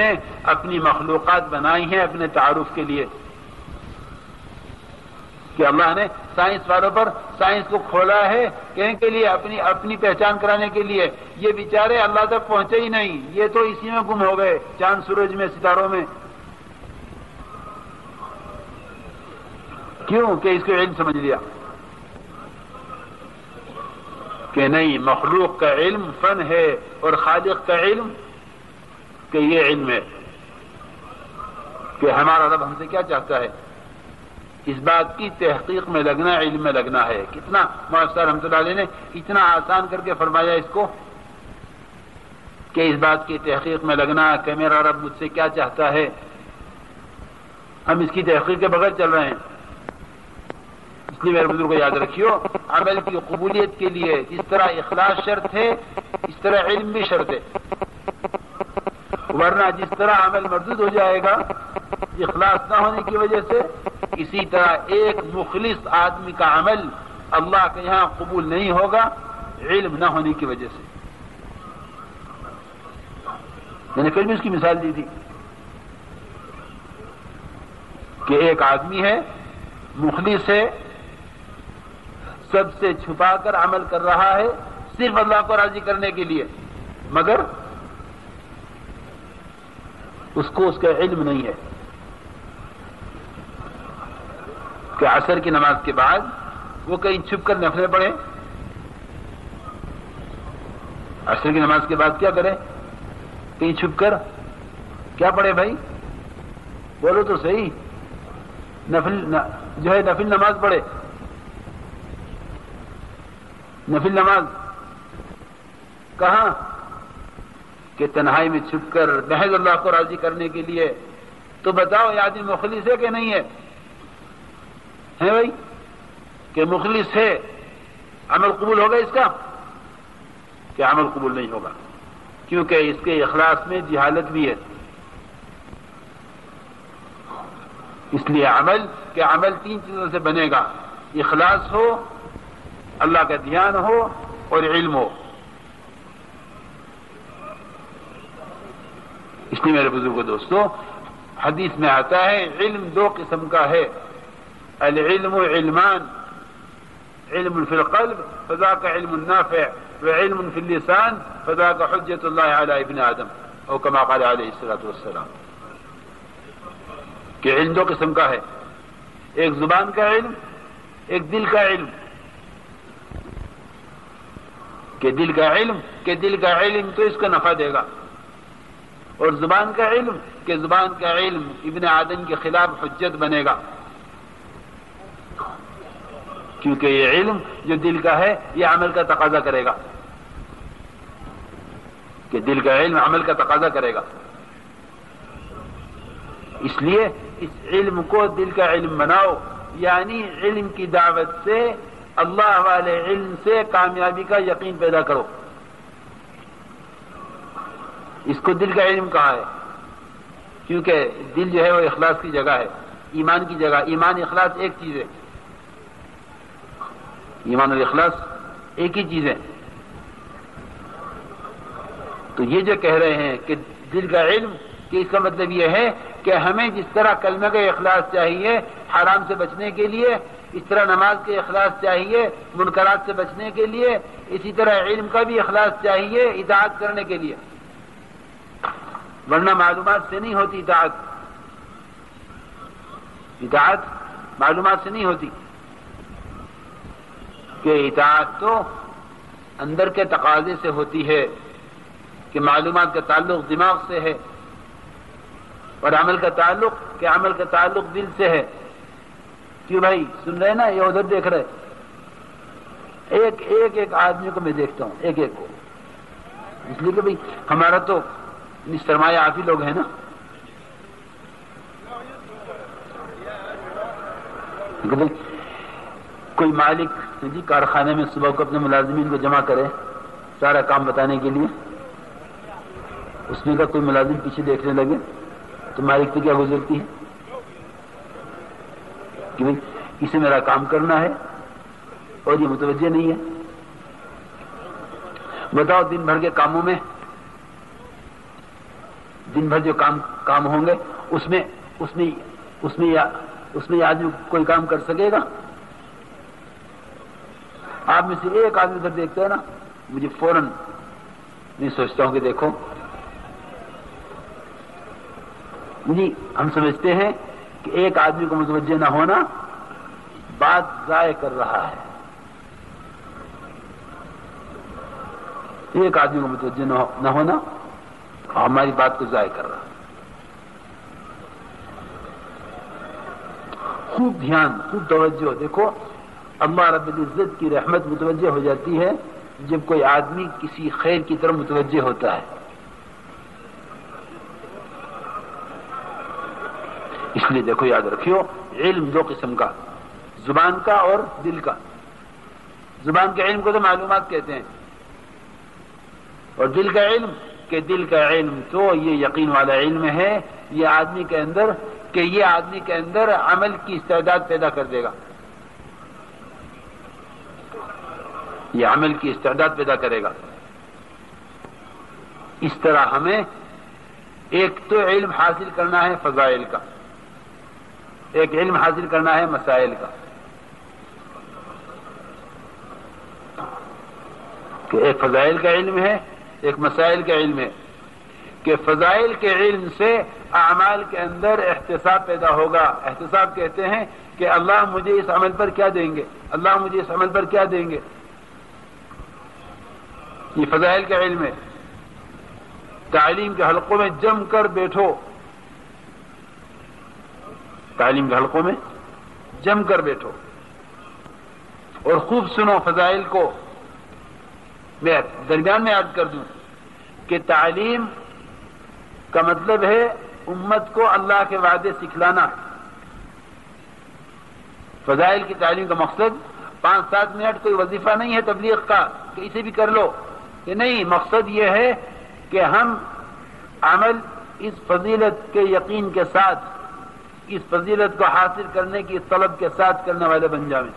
نے اپنی مخلوقات بنائی ہیں اپنے تعارف کے لیے، کہ اللہ نے سائنس والوں پر سائنس کو کھولا ہے کہیں کے لیے اپنی پہچان کرانے کے لیے۔ یہ بیچارے اللہ تک پہنچے ہی نہیں، یہ تو اسی میں گم ہو گئے، چاند سورج میں، ستاروں میں۔ کیوں؟ کہ اس کو علم سمجھ لیا کہ نہیں، مخلوق کا علم فن ہے اور خالق کا علم کہ یہ علم ہے کہ ہمارا رب ہم سے کیا چاہتا ہے۔ اس بات کی تحقیق میں لگنا علم میں لگنا ہے۔ کتنا مؤثر رحمۃ اللہ علیہ نے اتنا آسان کر کے فرمایا اس کو کہ اس بات کی تحقیق میں لگنا کہ میرا رب مجھ سے کیا چاہتا ہے۔ ہم اس کی تحقیق کے بغیر چل رہے ہیں۔ اس لیے میرے بزرگ کو یاد رکھیو، عمل کی قبولیت کے لیے جس طرح اخلاص شرط ہے اس طرح علم بھی شرط ہے، ورنہ جس طرح عمل مردود ہو جائے گا اخلاص نہ ہونے کی وجہ سے، اسی طرح ایک مخلص آدمی کا عمل اللہ کے یہاں قبول نہیں ہوگا علم نہ ہونے کی وجہ سے۔ میں نے پھر بھی اس کی مثال دی تھی کہ ایک آدمی ہے، مخلص ہے، سب سے چھپا کر عمل کر رہا ہے صرف اللہ کو راضی کرنے کے لیے، مگر اس کو اس کا علم نہیں ہے کہ عصر کی نماز کے بعد وہ کہیں چھپ کر نفلیں پڑھے۔ عصر کی نماز کے بعد کیا کرے؟ کہیں چھپ کر کیا پڑھے بھائی؟ بولو تو صحیح۔ نفل نماز پڑھے۔ نفل نماز کہاں؟ کہ تنہائی میں چھپ کر محض اللہ کو راضی کرنے کے لیے۔ تو بتاؤ یہ آدمی مخلص ہے کہ نہیں ہے؟ ہے بھائی کہ مخلص ہے، عمل قبول ہوگا اس کا؟ کہ عمل قبول نہیں ہوگا، کیونکہ اس کے اخلاص میں جہالت بھی ہے۔ اس لیے عمل تین چیزوں سے بنے گا، اخلاص ہو، اللہ کا دھیان ہو اور علم ہو۔ اس لیے میرے بزرگوں دوستو، حدیث میں آتا ہے علم دو قسم کا ہے، العلم علمان، علم فی القلب فذاک علم نافع، وعلم فی اللسان فذاک حجت اللہ علی ابن آدم، او کما قال علیہ الصلوۃ والسلام۔ کہ علم دو قسم کا ہے، ایک زبان کا علم، ایک دل کا علم۔ کہ دل کا علم تو اس کو نفع دے گا، اور زبان کا علم کہ زبان کا علم ابن آدم کے خلاف حجت بنے گا، کیونکہ یہ علم جو دل کا ہے یہ عمل کا تقاضا کرے گا، کہ دل کا علم عمل کا تقاضا کرے گا۔ اس لیے اس علم کو دل کا علم بناؤ، یعنی علم کی دعوت سے، اللہ والے علم سے کامیابی کا یقین پیدا کرو۔ اس کو دل کا علم کہا ہے کیونکہ دل جو ہے وہ اخلاص کی جگہ ہے، ایمان کی جگہ۔ ایمان اخلاص ایک چیز ہے، ایمان اور اخلاص ایک ہی چیز ہے۔ تو یہ جو کہہ رہے ہیں کہ دل کا علم، کہ اس کا مطلب یہ ہے کہ ہمیں جس طرح کلمہ کا اخلاص چاہیے حرام سے بچنے کے لیے، اس طرح نماز کے اخلاص چاہیے منکرات سے بچنے کے لیے، اسی طرح علم کا بھی اخلاص چاہیے اطاعت کرنے کے لیے، ورنہ معلومات سے نہیں ہوتی اطاعت معلومات سے نہیں ہوتی۔ کہ اطاعت تو اندر کے تقاضے سے ہوتی ہے، کہ معلومات کا تعلق دماغ سے ہے، اور عمل کا تعلق دل سے ہے۔ کیوں بھائی سن رہے نا؟ یہ ادھر دیکھ رہے، ایک آدمی کو میں دیکھتا ہوں، ایک کو، اس لیے کہ بھائی ہمارا تو سرمایہ آپ ہی لوگ ہیں نا۔ کوئی مالک جی کارخانے میں صبح کو اپنے ملازمین کو جمع کرے سارا کام بتانے کے لیے، اس میں کا کوئی ملازم پیچھے دیکھنے لگے تو مالک سے کیا گزرتی ہے کہ بھائی اسے میرا کام کرنا ہے اور یہ متوجہ نہیں ہے۔ بتاؤ دن بھر کے کاموں میں دن بھر جو کام ہوں گے اس میں آدمی کوئی کام کر سکے گا؟ آپ میں سے ایک آدمی ادھر دیکھتا ہے نا، مجھے فوراً نہیں سوچتا ہوں کہ دیکھو جی، ہم سمجھتے ہیں کہ ایک آدمی کو متوجہ نہ ہونا بات ضائع کر رہا ہے، ایک آدمی کو متوجہ نہ ہونا ہماری بات کو ضائع کر رہا ہے۔ خوب دھیان، خوب توجہ، دیکھو اللہ رب العزت کی رحمت متوجہ ہو جاتی ہے جب کوئی آدمی کسی خیر کی طرف متوجہ ہوتا ہے۔ اس لیے دیکھو یاد رکھیو، علم دو قسم کا، زبان کا اور دل کا۔ زبان کے علم کو تو معلومات کہتے ہیں، اور دل کا علم کہ دل کا علم تو یہ یقین والا علم ہے، یہ آدمی کے اندر عمل کی استعداد پیدا کر دے گا، یہ عمل کی استعداد پیدا کرے گا۔ اس طرح ہمیں ایک تو علم حاصل کرنا ہے فضائل کا، ایک علم حاصل کرنا ہے مسائل کا، کہ ایک فضائل کا علم ہے، ایک مسائل کا علم ہے، کہ فضائل کے علم سے اعمال کے اندر احتساب پیدا ہوگا۔ احتساب کہتے ہیں کہ اللہ مجھے اس عمل پر کیا دیں گے، اللہ مجھے اس عمل پر کیا دیں گے، یہ فضائل کا علم ہے۔ تعلیم کے حلقوں میں جم کر بیٹھو، تعلیم کے حلقوں میں جم کر بیٹھو اور خوب سنو فضائل کو۔ میں درمیان میں عرض کر دوں کہ تعلیم کا مطلب ہے امت کو اللہ کے وعدے سکھلانا۔ فضائل کی تعلیم کا مقصد 5-7 منٹ کوئی وظیفہ نہیں ہے تبلیغ کا کہ اسے بھی کر لو، کہ نہیں، مقصد یہ ہے کہ ہم عمل اس فضیلت کے یقین کے ساتھ، اس فضیلت کو حاصل کرنے کی طلب کے ساتھ کرنے والے بن جائیں۔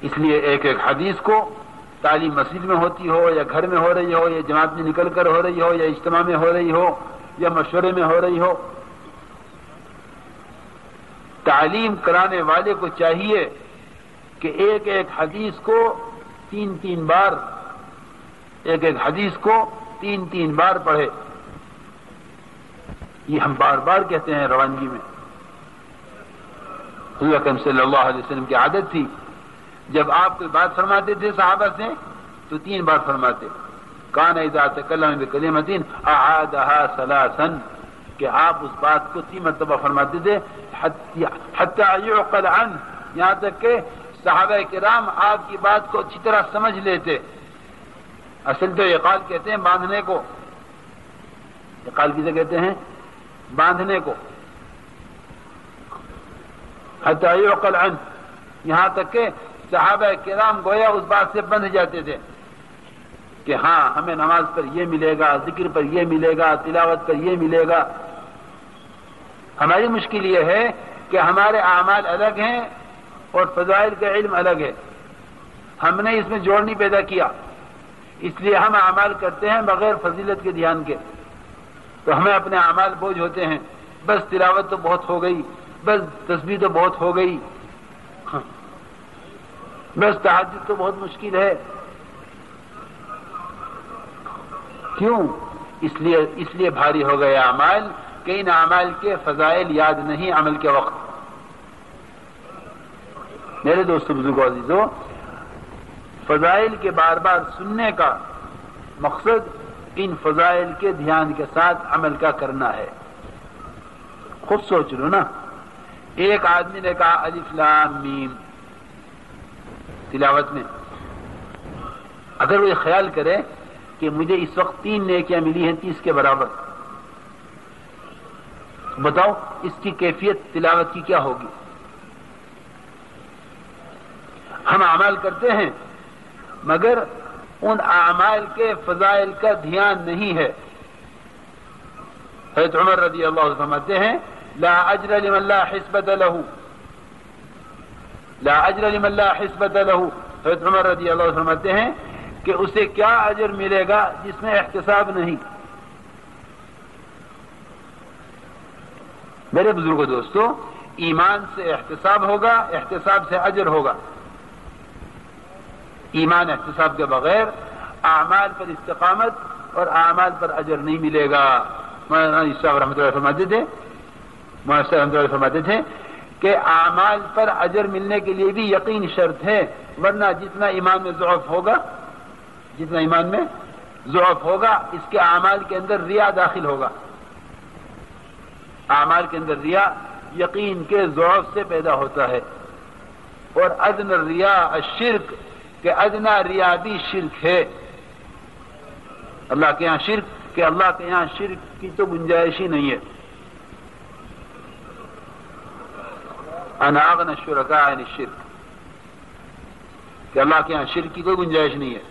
اس لیے ایک ایک حدیث کو تعلیم مسجد میں ہوتی ہو یا گھر میں ہو رہی ہو یا جماعت میں نکل کر ہو رہی ہو یا اجتماع میں ہو رہی ہو یا مشورے میں ہو رہی ہو، تعلیم کرانے والے کو چاہیے کہ ایک ایک حدیث کو 3 بار، ایک ایک حدیث کو 3 بار پڑھے۔ یہ ہم بار بار کہتے ہیں روانگی میں۔ حضور اکرم صلی اللہ علیہ وسلم کی عادت تھی جب آپ کوئی بات فرماتے تھے صحابہ سے تو 3 بار فرماتے، کان اذا تکلم بکلمۃ اعادها ثلاثا، کہ آپ اس بات کو 3 مرتبہ فرماتے تھے حتی یعقل عنہ، یہاں تک کہ صحابہ کرام آپ کی بات کو اچھی طرح سمجھ لیتے۔ اصل تو اقال کہتے ہیں باندھنے کو، اقال کسے کہتے ہیں؟ باندھنے کو۔ حتی یعقل عنہ، یہاں تک کہ صحابہ کرام گویا اس بات سے بندھ جاتے تھے کہ ہاں ہمیں نماز پر یہ ملے گا، ذکر پر یہ ملے گا، تلاوت پر یہ ملے گا۔ ہماری مشکل یہ ہے کہ ہمارے اعمال الگ ہیں اور فضائل کا علم الگ ہے، ہم نے اس میں جوڑ نہیں پیدا کیا، اس لیے ہم اعمال کرتے ہیں بغیر فضیلت کے دھیان کے، تو ہمیں اپنے اعمال بوجھ ہوتے ہیں۔ بس تلاوت تو بہت ہو گئی، بس تسبیح تو بہت ہو گئی، بس تہجد تو بہت مشکل ہے۔ کیوں؟ اس لیے بھاری ہو گئے اعمال کہ ان اعمال کے فضائل یاد نہیں عمل کے وقت۔ میرے دوستو، بزرگوں، عزیزو، فضائل کے بار بار سننے کا مقصد ان فضائل کے دھیان کے ساتھ عمل کا کرنا ہے۔ خود سوچ لو نا، ایک آدمی نے کہا الف لام میم تلاوت میں، اگر وہ یہ خیال کرے کہ مجھے اس وقت 3 نیکیاں ملی ہیں 30 کے برابر، بتاؤ اس کی کیفیت تلاوت کی کیا ہوگی؟ ہم اعمال کرتے ہیں مگر ان اعمال کے فضائل کا دھیان نہیں ہے۔ حضرت عمر رضی اللہ عنہ فرماتے ہیں لا اجر لمن لا حسبة له، لا اجر لمن لا حسبة له۔ حضرت عمر رضی اللہ عنہ فرماتے ہیں کہ اسے کیا اجر ملے گا جس میں احتساب نہیں، میرے بزرگوں دوستو، ایمان سے احتساب ہوگا، احتساب سے اجر ہوگا۔ ایمان احتساب کے بغیر اعمال پر استقامت اور اعمال پر اجر نہیں ملے گا۔ مولانا صاحب رحمۃ اللہ فرماتے تھے کہ اعمال پر اجر ملنے کے لیے بھی یقین شرط ہے، ورنہ جتنا ایمان میں ضعف ہوگا اس کے اعمال کے اندر ریا داخل ہوگا۔ اعمال کے اندر ریا یقین کے ضعف سے پیدا ہوتا ہے، اور ادنی الریا الشرک، کہ ادنا ریا بھی شرک ہے۔ اللہ کے یہاں شرک کی تو گنجائش ہی نہیں ہے۔ انا اغنى الشركاء عن الشرك، کہ اللہ کے یہاں شرک کی کوئی گنجائش نہیں ہے۔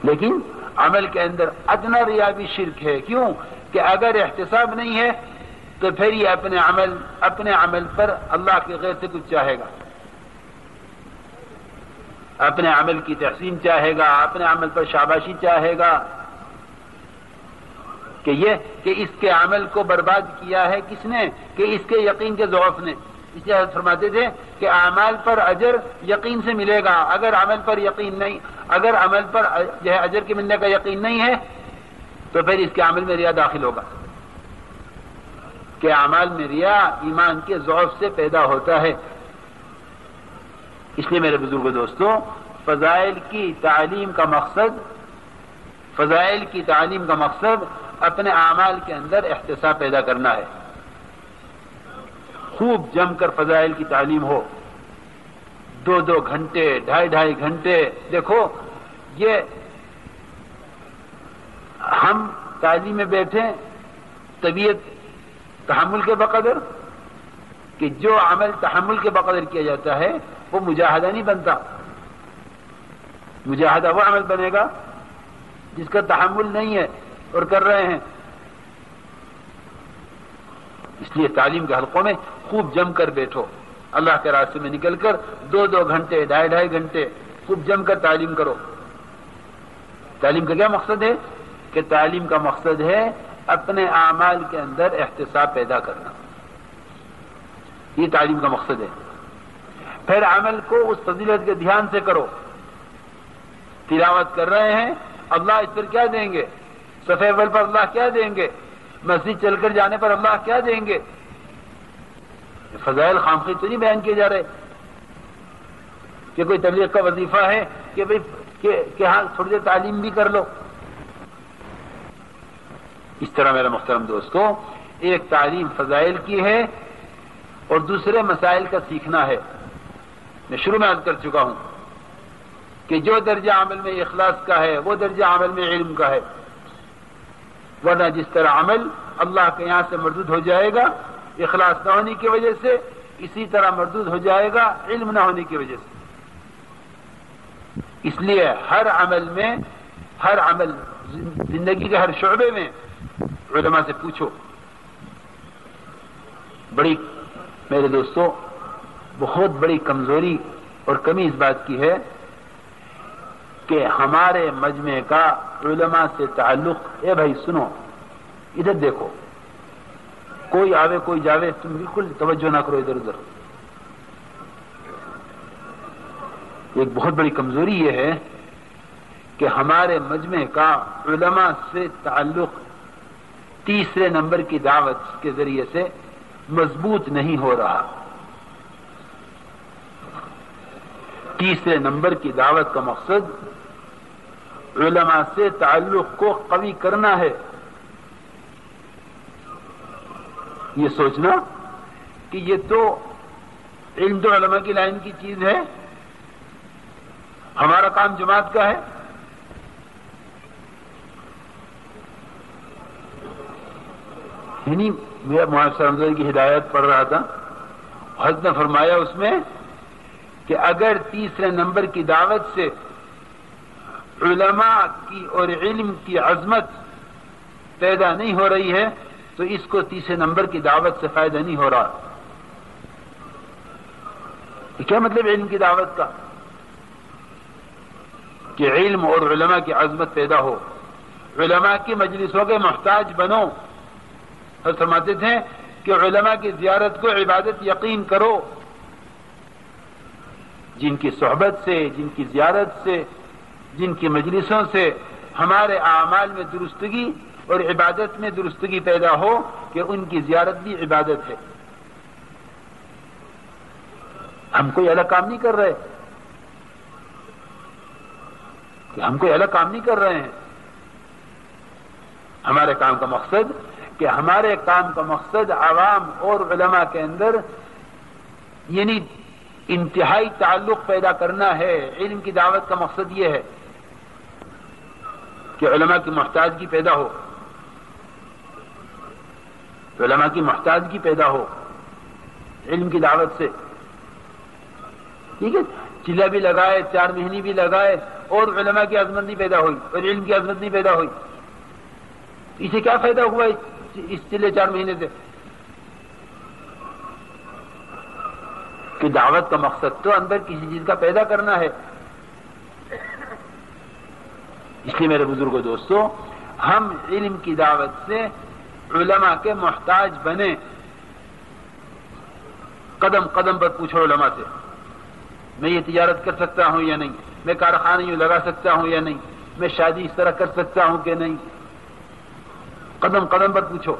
لیکن عمل کے اندر ادنا ریا بھی شرک ہے۔ کیوں؟ کہ اگر احتساب نہیں ہے تو پھر یہ اپنے عمل پر اللہ کے غیر سے کچھ چاہے گا، اپنے عمل کی تحسین چاہے گا، اپنے عمل پر شاباشی چاہے گا، کہ اس کے عمل کو برباد کیا ہے کس نے؟ کہ اس کے یقین کے ضعف نے۔ اس لیے حضرت فرماتے تھے کہ اعمال پر اجر یقین سے ملے گا، اگر عمل پر جو ہے اجر کے ملنے کا یقین نہیں ہے تو پھر اس کے عمل میں ریا داخل ہوگا، کہ اعمال میں ریا ایمان کے ضعف سے پیدا ہوتا ہے۔ اس لیے میرے بزرگوں دوستو، فضائل کی تعلیم کا مقصد اپنے اعمال کے اندر احتساب پیدا کرنا ہے۔ خوب جم کر فضائل کی تعلیم ہو، 2 گھنٹے 2.5 گھنٹے۔ دیکھو، یہ ہم تعلیم میں بیٹھے طبیعت تحمل کے بقدر، کہ جو عمل تحمل کے بقدر کیا جاتا ہے وہ مجاہدہ نہیں بنتا۔ مجاہدہ وہ عمل بنے گا جس کا تحمل نہیں ہے اور کر رہے ہیں۔ اس لیے تعلیم کے حلقوں میں خوب جم کر بیٹھو، اللہ کے راستے میں نکل کر 2 گھنٹے 2.5 گھنٹے خوب جم کر تعلیم کرو۔ تعلیم کا کیا مقصد ہے؟ کہ تعلیم کا مقصد ہے اپنے اعمال کے اندر احتساب پیدا کرنا، یہ تعلیم کا مقصد ہے۔ پھر عمل کو اس فضیلت کے دھیان سے کرو۔ تلاوت کر رہے ہیں، اللہ اس پر کیا دیں گے؟ صفحے اول پر اللہ کیا دیں گے؟ مسجد چل کر جانے پر اللہ کیا دیں گے؟ فضائل خامخواہ تو نہیں بیان کیے جا رہے کہ کوئی تبلیغ کا وظیفہ ہے کہ بھئی کہ ہاں تھوڑی دیر تعلیم بھی کر لو۔ اس طرح میرا محترم دوستو، ایک تعلیم فضائل کی ہے اور دوسرے مسائل کا سیکھنا ہے۔ میں شروع میں عرض کر چکا ہوں کہ جو درجہ عمل میں اخلاص کا ہے وہ درجہ عمل میں علم کا ہے، ورنہ جس طرح عمل اللہ کے یہاں سے مردود ہو جائے گا اخلاص نہ ہونے کی وجہ سے، اسی طرح مردود ہو جائے گا علم نہ ہونے کی وجہ سے۔ اس لیے ہر عمل زندگی کے ہر شعبے میں علماء سے پوچھو۔ میرے دوستو، بہت بڑی کمزوری اور کمی اس بات کی ہے کہ ہمارے مجمع کا علماء سے تعلق، اے بھائی سنو، ادھر دیکھو، کوئی آوے کوئی جاوے، تم بالکل توجہ نہ کرو ادھر ادھر۔ ایک بہت بڑی کمزوری یہ ہے کہ ہمارے مجمع کا علماء سے تعلق تیسرے نمبر کی دعوت کے ذریعے سے مضبوط نہیں ہو رہا۔ تیسرے نمبر کی دعوت کا مقصد علماء سے تعلق کو قوی کرنا ہے۔ یہ سوچنا کہ یہ تو علم تو علماء کی لائن کی چیز ہے، ہمارا کام جماعت کا ہے۔ یعنی میرا مولانا صاحب کی ہدایت پڑھ رہا تھا، حضرت نے فرمایا اس میں کہ اگر تیسرے نمبر کی دعوت سے علماء کی اور علم کی عظمت پیدا نہیں ہو رہی ہے تو اس کو تیسرے نمبر کی دعوت سے فائدہ نہیں ہو رہا۔ یہ کیا مطلب علم کی دعوت کا؟ کہ علم اور علماء کی عظمت پیدا ہو، علماء کی مجلسوں کے محتاج بنو. اور فرماتے تھے کہ علماء کی زیارت کو عبادت یقین کرو. جن کی صحبت سے، جن کی زیارت سے، جن کی مجلسوں سے ہمارے اعمال میں درستگی اور عبادت میں درستگی پیدا ہو کہ ان کی زیارت بھی عبادت ہے. ہم کوئی الگ کام نہیں کر رہے ہیں. ہمارے کام کا مقصد کہ ہمارے کام کا مقصد عوام اور علماء کے اندر یعنی انتہائی تعلق پیدا کرنا ہے. علم کی دعوت کا مقصد یہ ہے کہ علماء کی محتاجگی پیدا ہو، علم کی دعوت سے. ٹھیک ہے، چلہ بھی لگائے، 4 مہینے بھی لگائے اور علماء کی عظمت نہیں پیدا ہوئی اور علم کی عظمت نہیں پیدا ہوئی. اسے کیا فائدہ ہوا اس چلے 4 مہینے سے؟ کہ دعوت کا مقصد تو اندر کسی چیز کا پیدا کرنا ہے. اس لیے میرے بزرگوں دوستوں، ہم علم کی دعوت سے علماء کے محتاج بنے. قدم قدم پر پوچھو علماء سے، میں یہ تجارت کر سکتا ہوں یا نہیں، میں کارخانے یوں لگا سکتا ہوں یا نہیں، میں شادی اس طرح کر سکتا ہوں کہ نہیں. قدم قدم پر پوچھو.